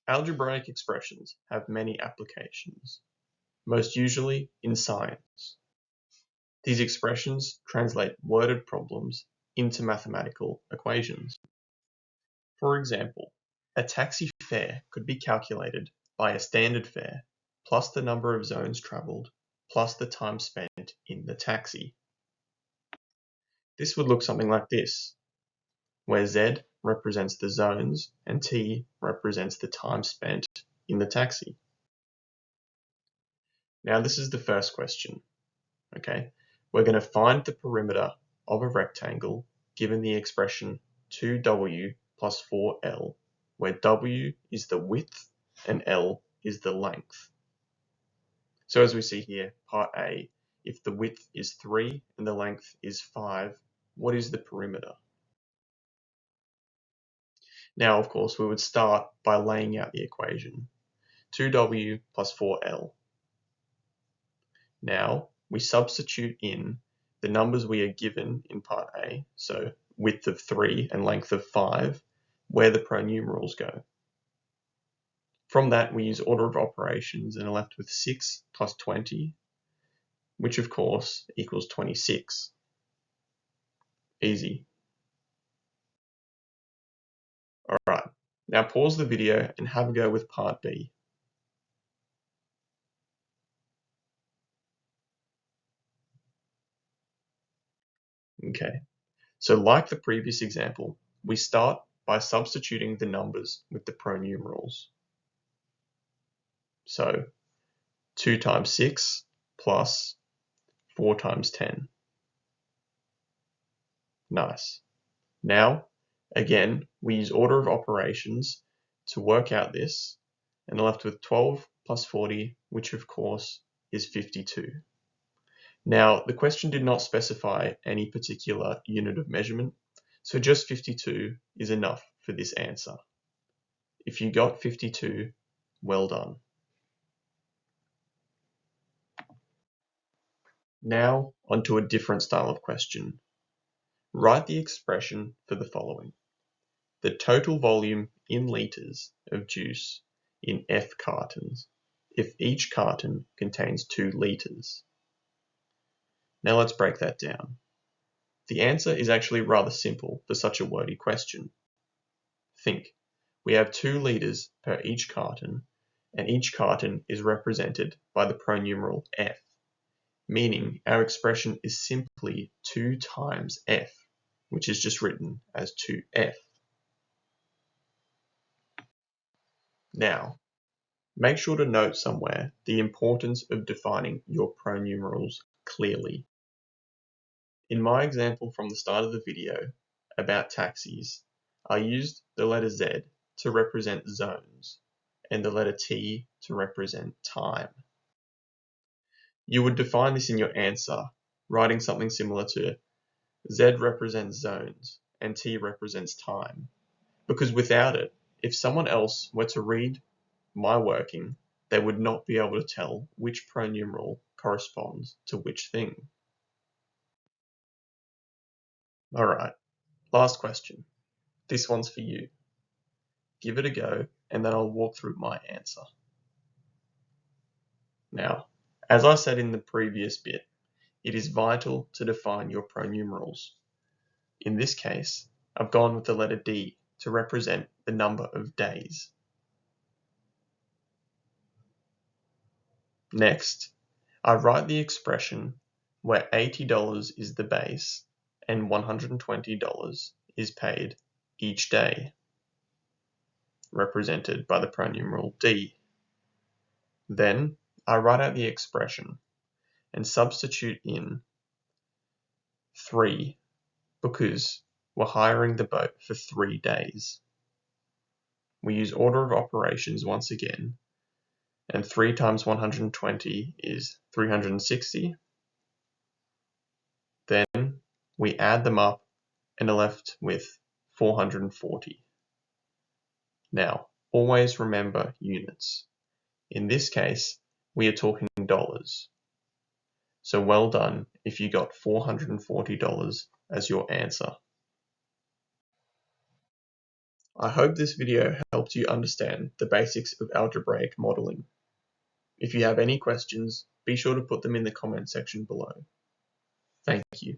Algebraic expressions have many applications, most usually in science. These expressions translate worded problems into mathematical equations. For example, a taxi fare could be calculated by a standard fare plus the number of zones traveled plus the time spent in the taxi. This would look something like this, where Z represents the zones and T represents the time spent in the taxi. Now this is the first question, okay? We're going to find the perimeter of a rectangle given the expression 2W plus 4L, where W is the width and L is the length. So as we see here, part A, if the width is 3 and the length is 5, what is the perimeter? Now, of course, we would start by laying out the equation. 2W plus 4L. Now, we substitute in the numbers we are given in part A, so width of 3 and length of 5, where the pronumerals go. From that, we use order of operations and are left with 6 plus 20, which of course equals 26. Easy. Alright, now pause the video and have a go with part B. Okay, so like the previous example, we start by substituting the numbers with the pronumerals. So 2 times 6 plus 4 times 10. Nice. Now, again, we use order of operations to work out this, and are left with 12 plus 40, which of course is 52. Now, the question did not specify any particular unit of measurement, so just 52 is enough for this answer. If you got 52, well done. Now, onto a different style of question. Write the expression for the following. The total volume in litres of juice in F cartons if each carton contains 2 litres. Now let's break that down. The answer is actually rather simple for such a wordy question. Think, we have 2 litres per each carton, and each carton is represented by the pronumeral F, meaning our expression is simply 2 times F, which is just written as 2F. Now, make sure to note somewhere the importance of defining your pronumerals clearly. In my example from the start of the video about taxis, I used the letter Z to represent zones and the letter T to represent time. You would define this in your answer, writing something similar to Z represents zones and T represents time, because without it, if someone else were to read my working, they would not be able to tell which pronumeral corresponds to which thing. Alright, last question. This one's for you. Give it a go, and then I'll walk through my answer. Now, as I said in the previous bit, it is vital to define your pronumerals. In this case, I've gone with the letter D to represent the number of days. Next, I write the expression where $80 is the base and $120 is paid each day, represented by the pronumeral D. Then I write out the expression and substitute in 3 because we're hiring the boat for 3 days. We use order of operations once again, and 3 times 120 is 360. Then we add them up and are left with 440. Now, always remember units. In this case, we are talking dollars. So well done if you got $440 as your answer. I hope this video helped you understand the basics of algebraic modelling. If you have any questions, be sure to put them in the comment section below. Thank you.